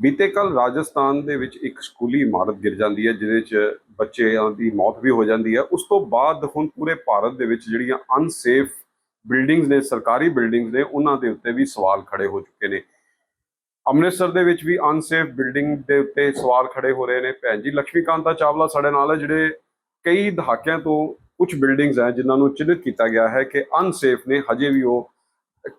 ਬੀਤੇ ਕੱਲ ਰਾਜਸਥਾਨ ਦੇ ਵਿੱਚ ਇੱਕ ਸਕੂਲੀ ਇਮਾਰਤ ਗਿਰ ਜਾਂਦੀ ਹੈ, ਜਿਹਦੇ 'ਚ ਬੱਚਿਆਂ ਦੀ ਮੌਤ ਵੀ ਹੋ ਜਾਂਦੀ ਹੈ। ਉਸ ਤੋਂ ਬਾਅਦ ਹੁਣ ਪੂਰੇ ਭਾਰਤ ਦੇ ਵਿੱਚ ਜਿਹੜੀਆਂ ਅਨਸੇਫ ਬਿਲਡਿੰਗਸ ਨੇ, ਸਰਕਾਰੀ ਬਿਲਡਿੰਗਸ ਨੇ, ਉਹਨਾਂ ਦੇ ਉੱਤੇ ਵੀ ਸਵਾਲ ਖੜੇ ਹੋ ਚੁੱਕੇ ਨੇ। ਅੰਮ੍ਰਿਤਸਰ ਦੇ ਵਿੱਚ ਵੀ ਅਨਸੇਫ ਬਿਲਡਿੰਗ ਦੇ ਉੱਤੇ ਸਵਾਲ ਖੜੇ ਹੋ ਰਹੇ ਨੇ। ਭੈਣ ਜੀ ਲక్ష్ਮੀਕਾਂਤਾ ਚਾਵਲਾ ਸਾਡੇ ਨਾਲ ਹੈ, ਜਿਹੜੇ ਕਈ ਦਹਾਕਿਆਂ ਤੋਂ ਕੁਝ ਬਿਲਡਿੰਗਸ ਹੈ ਜਿਨ੍ਹਾਂ ਨੂੰ ਚਿੰਨ੍ਹਿਤ ਕੀਤਾ ਗਿਆ ਹੈ ਕਿ ਅਨਸੇਫ ਨੇ, ਹਜੇ ਵੀ ਉਹ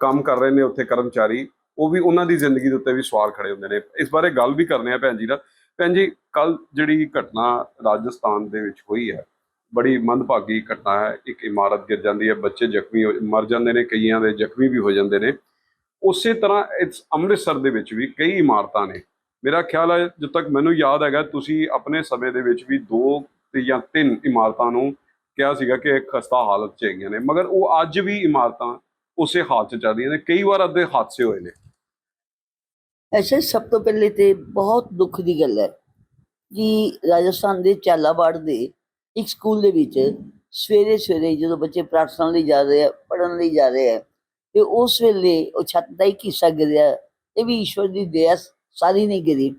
ਕੰਮ ਕਰ ਰਹੇ ਨੇ ਉੱਥੇ ਕਰਮਚਾਰੀ, ਉਹ ਵੀ ਉਹਨਾਂ ਦੀ ਜ਼ਿੰਦਗੀ ਦੇ ਉੱਤੇ ਵੀ ਸਵਾਲ ਖੜੇ ਹੁੰਦੇ ਨੇ। ਇਸ ਬਾਰੇ ਗੱਲ ਵੀ ਕਰਨੇ ਆ ਭੈਣ ਜੀ ਨਾਲ। ਭੈਣ ਜੀ, ਕੱਲ ਜਿਹੜੀ ਘਟਨਾ ਰਾਜਸਥਾਨ ਦੇ ਵਿੱਚ ਹੋਈ ਹੈ, ਬੜੀ ਮੰਦਭਾਗੀ ਘਟਨਾ ਹੈ। ਇੱਕ ਇਮਾਰਤ ਗਿਰ ਜਾਂਦੀ ਹੈ, ਬੱਚੇ ਜ਼ਖਮੀ ਮਰ ਜਾਂਦੇ ਨੇ, ਕਈਆਂ ਦੇ ਜ਼ਖਮੀ ਵੀ ਹੋ ਜਾਂਦੇ ਨੇ। ਉਸੇ ਤਰ੍ਹਾਂ ਇਸ ਅੰਮ੍ਰਿਤਸਰ ਦੇ ਵਿੱਚ ਵੀ ਕਈ ਇਮਾਰਤਾਂ ਨੇ। ਮੇਰਾ ਖਿਆਲ ਹੈ, ਜਦੋਂ ਤੱਕ ਮੈਨੂੰ ਯਾਦ ਹੈਗਾ, ਤੁਸੀਂ ਆਪਣੇ ਸਮੇਂ ਦੇ ਵਿੱਚ ਵੀ 2 ਜਾਂ 3 ਇਮਾਰਤਾਂ ਨੂੰ ਕਿਹਾ ਸੀਗਾ ਕਿ ਖਸਤਾ ਹਾਲਤ 'ਚ ਹੈਗੀਆਂ ਨੇ, ਮਗਰ ਉਹ ਅੱਜ ਵੀ ਇਮਾਰਤਾਂ ਉਸੇ ਹਾਲਤ 'ਚ ਚੱਲ ਰਹੀਆਂ ਨੇ। ਕਈ ਵਾਰ ਅੱਧੇ ਹਾਦਸੇ ਹੋਏ ਨੇ। ऐसे सब तो पहले तो बहुत दुख की गल है कि राजस्थान के झालावाड़ के एक स्कूल के विच सवेरे सवेरे जो बच्चे प्रार्थना लिए जा रहे हैं, पढ़न लिए जा रहे हैं, तो उस वेले वो छत का एक हिस्सा गिरिया। ये भी ईश्वर की दया, सारी नहीं गिरी।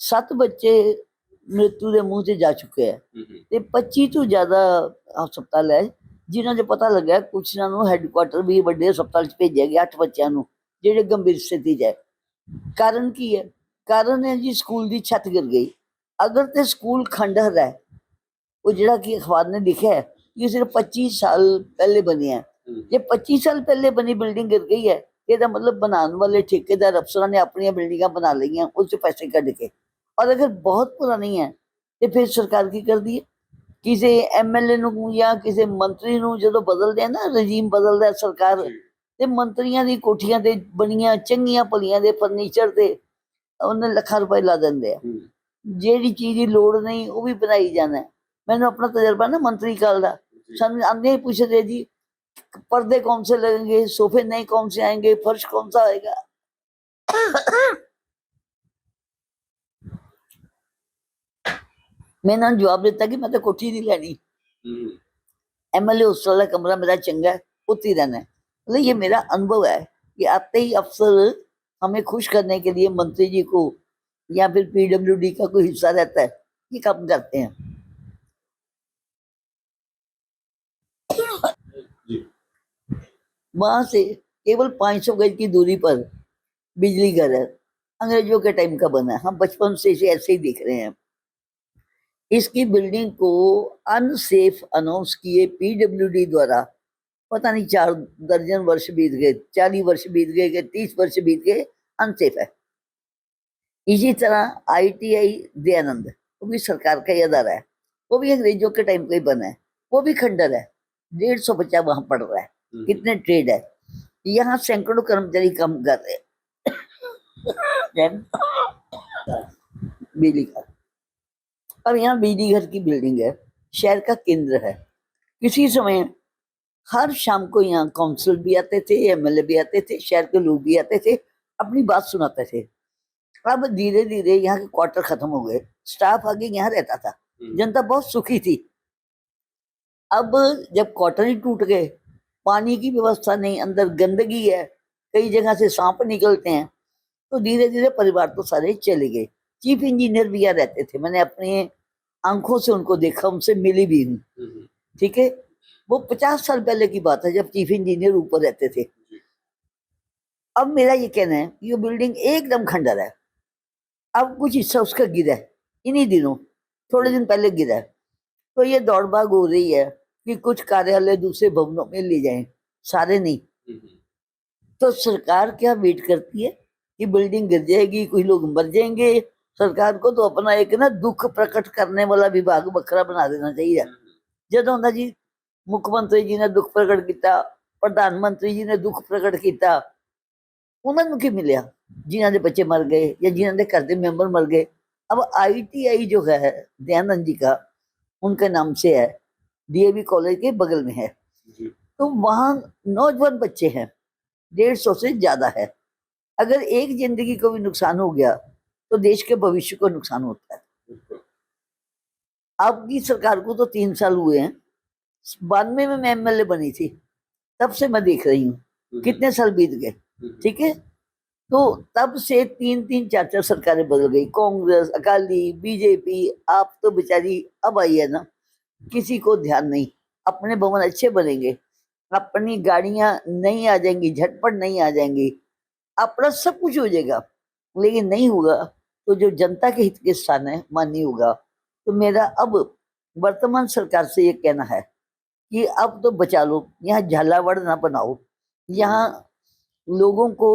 7 बच्चे मृत्यु के मुंह से जा चुके हैं ते 25 तो ज्यादा हस्पताल है जिन्होंने पता लगा। कुछ हैडकुआटर भी बड़े हस्पताल भेजा गया 8 बच्चों को जेडे गंभीर स्थिति च है। कारण की है? कारण है जी स्कूल की छत गिर गई। अगर तो स्कूल खंडहर है, वो जरा कि अखबार ने लिखा है कि सिर्फ 25 साल पहले बनी है। जे 25 साल पहले बनी बिल्डिंग गिर गई है, ये मतलब बनाने वाले ठेकेदार अफसर ने अपनी बिल्डिंग बना ली हैं उससे पैसे कट के। और अगर बहुत पुरानी है तो फिर सरकार की कर दी है। किसी MLA नूं या किसी मंत्री नूं जो बदलते हैं ना, रजीम बदलता है सरकार, ते मंत्रियों की कोठियां ते बनिया चंगियां भलियां दे फर्नीचर ते उन्हें लाखां रुपए ला देंगे। जेड़ी चीज की लोड़ नहीं वो भी बनाई जाना है। मैंने अपना तजर्बा ना मंत्री काल का, सामने आंदे ही पूछ रहे जी पर्दे कौन से लगेंगे, सोफे नहीं कौन से आएंगे, फर्श कौन सा आएगा। मैंने जवाब दिता कि मैं तो कोठी नहीं लैनी, MLA उस वाला कमरा मेरा चंगा है, उत्ती रहना है। मतलब ये मेरा अनुभव है कि आते ही अफसर हमें खुश करने के लिए मंत्री जी को या फिर PWD का कोई हिस्सा रहता है, ये काम करते हैं। वहां से केवल 500 गज की दूरी पर बिजली घर है, अंग्रेजों के टाइम का बना है। हम बचपन से इसे ऐसे ही देख रहे हैं। इसकी बिल्डिंग को अनसेफ अनाउंस किए PWD द्वारा पता नहीं 4 दर्जन वर्ष बीत गए, 40 वर्ष बीत गए, 30 वर्ष बीत गए, अनसेफ है। इसी तरह ITI दयानंद, वो भी सरकार का ही अदारा है, वो भी अंग्रेजों के टाइम का ही बना है, वो भी खंडर है। 150 बच्चा वहां पढ़ रहा है। कितने ट्रेड है, यहाँ सैकड़ों कर्मचारी काम कर रहे हैं बिजली का। और यहाँ बिजली घर की बिल्डिंग है, शहर का केंद्र है। किसी समय हर शाम को यहाँ काउंसिलर भी आते थे, MLA भी आते थे, शहर के लोग भी आते थे, अपनी बात सुनाते थे। अब धीरे धीरे यहाँ के क्वार्टर खत्म हो गए, स्टाफ आगे यहाँ रहता था, जनता बहुत सुखी थी। अब जब क्वार्टर ही टूट गए, पानी की व्यवस्था नहीं, अंदर गंदगी है, कई जगह से सांप निकलते हैं, तो धीरे धीरे परिवार तो सारे चले गए। चीफ इंजीनियर भी यहाँ रहते थे, मैंने अपनी आंखों से उनको देखा, उनसे मिली भी हूँ। ठीक है, वो 50 साल पहले की बात है जब चीफ इंजीनियर ऊपर रहते थे। अब मेरा ये कहना है कि ये बिल्डिंग एकदम खंडर है। अब कुछ हिस्सा उसका गिरा है इन्हीं दिनों, थोड़े दिन पहले गिरा है, तो ये दौड़ भाग हो रही है कि कुछ कार्यालय दूसरे भवनों में ले जाएं, सारे नहीं। तो सरकार क्या वेट करती है कि बिल्डिंग गिर जाएगी, कुछ लोग मर जाएंगे। सरकार को तो अपना एक ना दुख प्रकट करने वाला विभाग बखरा बना देना चाहिए। जदों दा जी मुख्यमंत्री जी ने दुख प्रकट किया, प्रधानमंत्री जी ने दुख प्रकट किया, उन्होंने की मिलिया जिन्हों के बच्चे मर गए या जिन्होंने घर के मेंबर मर गए। अब ITI जो है दयानंद जी का, उनके नाम से है, DAV कॉलेज के बगल में है। तो वहाँ नौजवान बच्चे हैं, 150 से ज्यादा है। अगर एक जिंदगी को भी नुकसान हो गया तो देश के भविष्य को नुकसान होता है। आपकी सरकार को तो 3 साल हुए हैं, 92 में मैं MLA बनी थी, तब से मैं देख रही हूँ कितने साल बीत गए। ठीक है, तो तब से 3-3 4-4 सरकारें बदल गई, कांग्रेस, अकाली, बीजेपी। आप तो बेचारी अब आई है ना, किसी को ध्यान नहीं। अपने भवन अच्छे बनेंगे, अपनी गाड़ियां नहीं आ जाएंगी, झटपट नहीं आ जाएंगी, अपना सब कुछ हो जाएगा, लेकिन नहीं होगा तो जो जनता के हित के स्थान है वहां नहीं होगा। तो मेरा अब वर्तमान सरकार से ये कहना है कि अब तो बचा लो, यहाँ झालावाड़ ना बनाओ, यहाँ लोगों को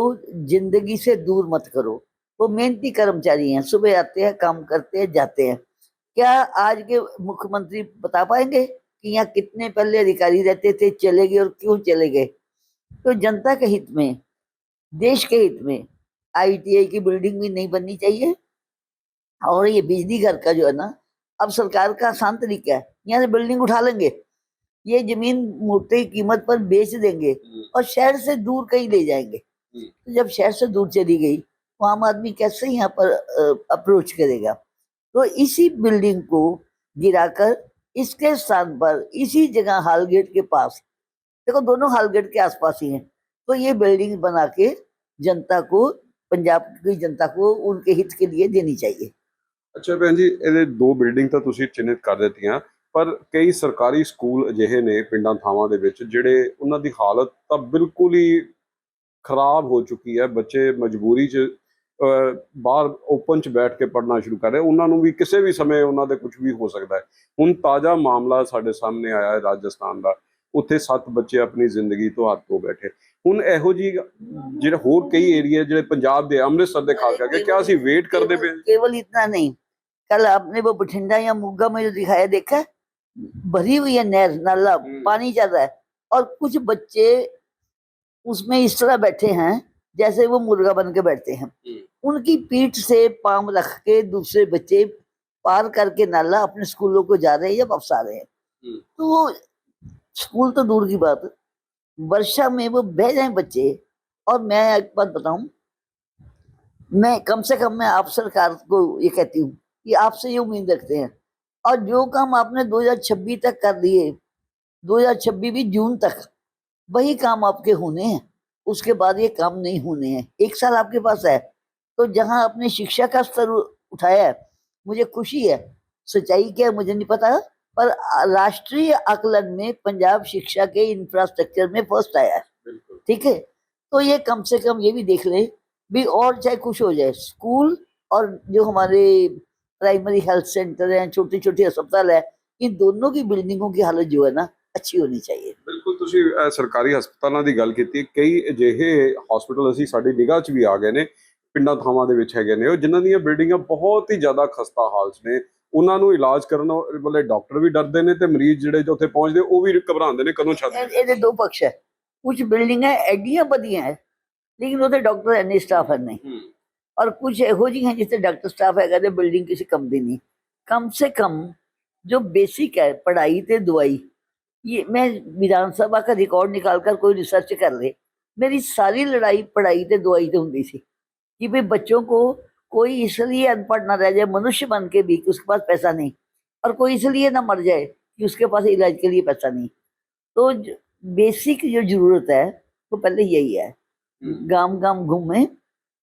जिंदगी से दूर मत करो। वो मेहनती कर्मचारी हैं, सुबह आते हैं, काम करते हैं, जाते हैं। क्या आज के मुख्यमंत्री बता पाएंगे कि यहाँ कितने पहले अधिकारी रहते थे, चले गए और क्यों चले गए? तो जनता के हित में, देश के हित में आईटीआई की बिल्डिंग भी नहीं बननी चाहिए। और ये बिजली घर का जो है ना, अब सरकार का आसान तरीका है, यहाँ से बिल्डिंग उठा लेंगे, ये जमीन मोटी कीमत पर बेच देंगे और शहर से दूर कहीं ले जाएंगे। तो जब शहर से दूर चली गई तो आम आदमी कैसे यहाँ पर अप्रोच करेगा? तो इसी बिल्डिंग को गिराकर इसके स्थान पर इसी जगह हालगेट के पास, देखो दोनों हालगेट के आसपास ही हैं, तो ये बिल्डिंग बना के जनता को, पंजाब की जनता को उनके हित के लिए देनी चाहिए। ਅੱਛਾ ਭੈਣ ਜੀ, ਇਹਦੇ ਦੋ ਬਿਲਡਿੰਗ ਤਾਂ ਤੁਸੀਂ ਚਿੰਨ੍ਹਿਤ ਕਰ ਦਿੱਤੀਆਂ, ਪਰ ਕਈ ਸਰਕਾਰੀ ਸਕੂਲ ਅਜਿਹੇ ਨੇ ਪਿੰਡਾਂ ਥਾਵਾਂ ਦੇ ਵਿੱਚ ਜਿਹੜੇ ਉਹਨਾਂ ਦੀ ਹਾਲਤ ਤਾਂ ਬਿਲਕੁਲ ਹੀ ਖਰਾਬ ਹੋ ਚੁੱਕੀ ਹੈ। ਬੱਚੇ ਮਜਬੂਰੀ 'ਚ ਬਾਹਰ ਓਪਨ 'ਚ ਬੈਠ ਕੇ ਪੜ੍ਹਨਾ ਸ਼ੁਰੂ ਕਰ ਰਹੇ, ਉਹਨਾਂ ਨੂੰ ਵੀ ਕਿਸੇ ਵੀ ਸਮੇਂ ਉਹਨਾਂ ਦੇ ਕੁਝ ਵੀ ਹੋ ਸਕਦਾ ਹੈ। ਹੁਣ ਤਾਜ਼ਾ ਮਾਮਲਾ ਸਾਡੇ ਸਾਹਮਣੇ ਆਇਆ ਹੈ ਰਾਜਸਥਾਨ ਦਾ, ਉੱਥੇ 7 ਬੱਚੇ ਆਪਣੀ ਜ਼ਿੰਦਗੀ ਤੋਂ ਹੱਥ ਧੋ ਬੈਠੇ। ਹੁਣ ਇਹੋ ਜਿਹੀ ਜਿਹੜੇ ਹੋਰ ਕਈ ਏਰੀਆ ਜਿਹੜੇ ਪੰਜਾਬ ਦੇ ਅੰਮ੍ਰਿਤਸਰ ਦੇ ਖਾਸ ਕਰਕੇ, ਕਿਆ ਅਸੀਂ ਵੇਟ ਕਰਦੇ ਪਏ? केवल इतना नहीं, कल आपने वो बठिंडा या मोगा में जो दिखाया देखा, भरी हुई है नहर, नाला, पानी चल रहा है और कुछ बच्चे उसमें इस तरह बैठे हैं जैसे वो मुर्गा बन के बैठते हैं। उनकी पीठ से पाम रख के दूसरे बच्चे पार करके नाला अपने स्कूलों को जा रहे हैं या वापस आ रहे हैं। तो वो स्कूल तो दूर की बात, वर्षा में वो बह जाए बच्चे। और मैं एक बात बताऊं, मैं कम से कम मैं आप सरकार को ये कहती हूँ कि आपसे ये उम्मीद रखते हैं, और जो काम आपने 2026 तक कर दिए, 2026 भी जून तक वही काम आपके होने हैं, उसके बाद ये काम नहीं होने हैं। 1 साल आपके पास है, तो जहां आपने शिक्षा का स्तर उठाया है, मुझे खुशी है। सच्चाई क्या है मुझे नहीं पता, पर राष्ट्रीय आकलन में पंजाब शिक्षा के इंफ्रास्ट्रक्चर में फर्स्ट आया है। ठीक है, तो ये कम से कम ये भी देख ले भी, और चाहे कुछ हो जाए, स्कूल और जो हमारे प्राइमरी हेल्थ सेंटर हैं, छोटे छोटे अस्पताल है, इन दोनों की बिल्डिंगों की हालत जो है ना अच्छी होनी चाहिए। ਬਿਲਕੁਲ, ਤੁਸੀਂ ਸਰਕਾਰੀ ਹਸਪਤਾਲਾਂ ਦੀ ਗੱਲ ਕੀਤੀ। ਕਈ ਅਜਿਹੇ ਹਸਪਤਾਲ ਅਸੀਂ ਸਾਡੀ ਨਿਗਾਹ 'ਚ ਵੀ ਆ ਗਏ ਨੇ, ਪਿੰਡਾਂ ਥਾਵਾਂ ਦੇ ਵਿੱਚ ਹੈਗੇ ਨੇ, ਉਹ ਜਿਨ੍ਹਾਂ ਦੀਆਂ ਬਿਲਡਿੰਗਾਂ ਬਹੁਤ ਹੀ ਜ਼ਿਆਦਾ ਖਸਤਾ ਹਾਲ 'ਚ ਨੇ। ਉਹਨਾਂ ਨੂੰ ਇਲਾਜ ਕਰਨ ਵਾਲੇ ਡਾਕਟਰ ਵੀ ਡਰਦੇ ਨੇ ਤੇ ਮਰੀਜ਼ ਜਿਹੜੇ ਉੱਥੇ ਪਹੁੰਚਦੇ ਉਹ ਵੀ ਘਬਰਾਉਂਦੇ ਨੇ ਕਦੋਂ ਛੱਡ ਦੇਣ। ਇਹਦੇ ਦੋ ਪੱਖ ਹੈ, ਕੁਝ ਬਿਲਡਿੰਗਾਂ ਐਡੀਆਂ ਵਧੀਆ ਹੈ ਲੇਕਿਨ ਉਹਦੇ ਡਾਕਟਰ ਇੰਨੇ ਸਟਾਫ ਹੈ ਨਹੀਂ, और कुछ ਇਹੋ ਜਿਹੀ हैं जिससे डॉक्टर स्टाफ है तो बिल्डिंग किसी कम दी नहीं। कम से कम जो बेसिक है पढ़ाई ते दवाई, ये मैं विधानसभा का रिकॉर्ड निकाल कर कोई रिसर्च कर ले, मेरी सारी लड़ाई पढ़ाई ते दवाई ते होती सी कि भाई बच्चों को कोई इसलिए अनपढ़ ना रह जाए मनुष्य बन के भी कि उसके पास पैसा नहीं, और कोई इसलिए ना मर जाए कि उसके पास इलाज के लिए पैसा नहीं। तो बेसिक जो जरूरत है वो पहले यही है। गांव गांव घूमे,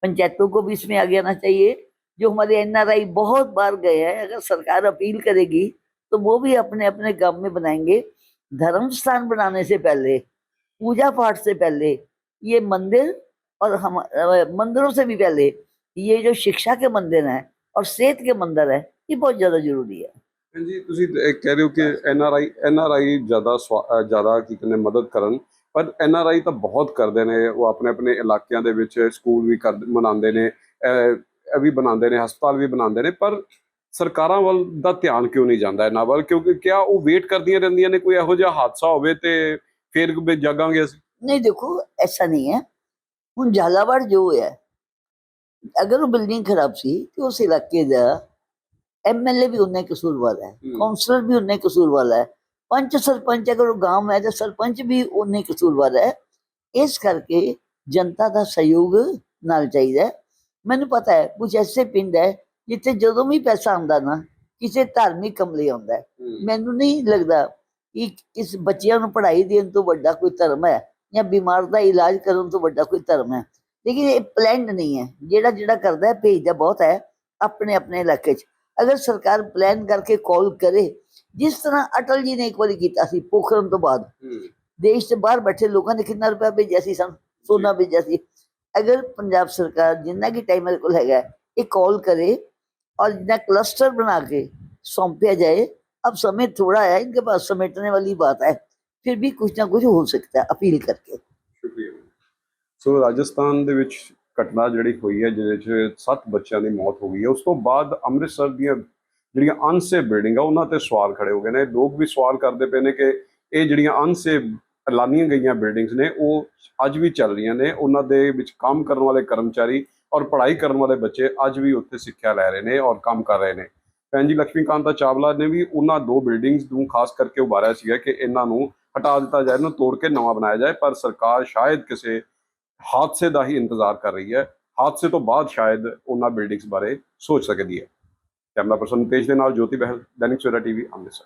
पंचायतों को भी इसमें आगे आना चाहिए। जो हमारे एनआरआई बहुत बार गए हैं, अगर सरकार अपील करेगी तो वो भी अपने अपने गांव में बनाएंगे। धर्म स्थान बनाने से पहले, पूजा पाठ से पहले, ये मंदिर और हम मंदिरों से भी पहले ये जो शिक्षा के मंदिर हैं और सेहत के मंदिर है, ये बहुत ज्यादा जरूरी है। ਜੀ ਤੁਸੀਂ ਕਹਿ ਰਹੇ ਹੋ ਕਿ ਐਨਆਰਆਈ ਜ਼ਿਆਦਾ ਕੀ ਕਹਿੰਦੇ ਮਦਦ ਕਰਨ, ਪਰ ਐਨਆਰਆਈ ਤਾਂ ਬਹੁਤ ਕਰਦੇ ਨੇ। ਉਹ ਆਪਣੇ ਆਪਣੇ ਇਲਾਕਿਆਂ ਦੇ ਵਿੱਚ ਸਕੂਲ ਵੀ ਬਣਾਉਂਦੇ ਨੇ, ਇਹ ਵੀ ਬਣਾਉਂਦੇ ਨੇ, ਹਸਪਤਾਲ ਵੀ ਬਣਾਉਂਦੇ ਨੇ, ਪਰ ਸਰਕਾਰਾਂ ਵੱਲ ਦਾ ਧਿਆਨ ਕਿਉਂ ਨਹੀਂ ਜਾਂਦਾ ਇਹਨਾਂ ਵੱਲ? ਕਿਉਂਕਿ ਕਿਆ ਉਹ ਵੇਟ ਕਰਦੀਆਂ ਰਹਿੰਦੀਆਂ ਨੇ ਕੋਈ ਇਹੋ ਜਿਹਾ ਹਾਦਸਾ ਹੋਵੇ ਤੇ ਫਿਰ ਜਾਗਾਂਗੇ ਅਸੀਂ? नहीं देखो, ऐसा नहीं है। ਹੁਣ झालावाड़ जो है, अगर वो बिल्डिंग खराब सी तो उस इलाके का एमएलए भी उन्ने कसूर वाला है, काउंसलर भी उन्ने कसूर वाला है, पंच सरपंच अगर वो गांव है तो सरपंच भी उन्ने कसूर वाला है। इस करके जनता का सहयोग नाल चाहिए। मैनू पता है कुछ ऐसे पिंड है जिथे जो भी पैसा आंदा ना किसी धार्मिक काम लिए आंदा है। मैनू नहीं लगता कि इस बच्चियां नूं पढ़ाई देने तो बड़ा कोई धर्म है या बीमार का इलाज करने तो बड़ा कोई धर्म है। लेकिन ये प्लान्ड नहीं है। ਜਿਹੜਾ ਜਿਹੜਾ ਕਰਦਾ ਹੈ ਭੇਜਦਾ ਬਹੁਤ ਹੈ ਆਪਣੇ ਆਪਣੇ ਇਲਾਕੇ 'ਚ। ਅਗਰ ਸਰਕਾਰ ਪਲਾਨ ਕਰਕੇ ਕਾਲ ਕਰੇ, ਜਿਸ ਤਰ੍ਹਾਂ ਅਟਲ ਜੀ ਨੇ ਇੱਕ ਵਾਰੀ ਕੀਤਾ ਸੀ ਪੋਖਰਨ ਤੋਂ ਬਾਅਦ, ਦੇਸ਼ 'ਚ ਬਾਹਰ ਬੈਠੇ ਲੋਕਾਂ ਨੇ ਕਿੰਨਾ ਰੁਪਇਆ ਭੇਜਿਆ ਸੀ, ਸਾਨੂੰ ਸੋਨਾ ਭੇਜਿਆ ਸੀ। ਅਗਰ ਪੰਜਾਬ ਸਰਕਾਰ ਜਿੰਨਾ ਕਿ ਟਾਈਮ ਮੇਰੇ ਕੋਲ ਹੈਗਾ ਇਹ ਕਾਲ करे और जितना क्लस्टर बना के सौंपा जाए। अब समय थोड़ा है, इनके पास समेटने वाली बात है, फिर भी कुछ ना कुछ हो सकता है अपील करके। ਸ਼ੁਕਰੀਆ। ਸੋ ਰਾਜਸਥਾਨ ਦੇ ਵਿੱਚ ਘਟਨਾ ਜਿਹੜੀ ਹੋਈ ਹੈ ਜਿਹਦੇ 'ਚ 7 ਬੱਚਿਆਂ ਦੀ ਮੌਤ ਹੋ ਗਈ ਹੈ, ਉਸ ਤੋਂ ਬਾਅਦ ਅੰਮ੍ਰਿਤਸਰ ਦੀਆਂ ਜਿਹੜੀਆਂ ਅਨਸੇਫ ਬਿਲਡਿੰਗਾਂ ਉਹਨਾਂ ਤੇ ਸਵਾਲ ਖੜੇ ਹੋ ਗਏ ਨੇ। ਲੋਕ ਵੀ ਸਵਾਲ ਕਰਦੇ ਪਏ ਨੇ ਕਿ ਇਹ ਜਿਹੜੀਆਂ ਅਨਸੇਫ ਐਲਾਨੀਆਂ ਗਈਆਂ ਬਿਲਡਿੰਗਸ ਨੇ ਉਹ ਅੱਜ ਵੀ ਚੱਲ ਰਹੀਆਂ ਨੇ, ਉਹਨਾਂ ਦੇ ਵਿੱਚ ਕੰਮ ਕਰਨ ਵਾਲੇ ਕਰਮਚਾਰੀ ਔਰ ਪੜ੍ਹਾਈ ਕਰਨ ਵਾਲੇ ਬੱਚੇ ਅੱਜ ਵੀ ਉੱਥੇ ਸਿੱਖਿਆ ਲੈ ਰਹੇ ਨੇ ਔਰ ਕੰਮ ਕਰ ਰਹੇ ਨੇ। ਭੈਣ ਜੀ ਲక్ష్ਮੀਕਾਂਤਾ ਚਾਵਲਾ ਨੇ ਵੀ ਉਹਨਾਂ 2 ਬਿਲਡਿੰਗਸ ਨੂੰ ਖਾਸ ਕਰਕੇ ਉਭਾਰਿਆ ਸੀਗਾ ਕਿ ਇਹਨਾਂ ਨੂੰ ਹਟਾ ਦਿੱਤਾ ਜਾਏ, ਇਹਨੂੰ ਤੋੜ ਕੇ ਨਵਾਂ ਬਣਾਇਆ ਜਾਏ, ਪਰ ਸਰਕਾਰ ਸ਼ਾਇਦ ਕਿਸੇ ਹਾਦਸੇ ਦਾ ਹੀ ਇੰਤਜ਼ਾਰ ਕਰ ਰਹੀ ਹੈ। ਹਾਦਸੇ ਤੋਂ ਬਾਅਦ ਸ਼ਾਇਦ ਉਹਨਾਂ ਬਿਲਡਿੰਗਸ ਬਾਰੇ ਸੋਚ ਸਕਦੀ ਹੈ। ਕੈਮਰਾ ਪਰਸਨ ਨਿਤੇਸ਼ ਦੇ ਨਾਲ ਜੋਤੀ ਬਹਿਲ, ਦੈਨਿਕ ਸਵੇਰਾ ਟੀਵੀ, ਅੰਮ੍ਰਿਤਸਰ।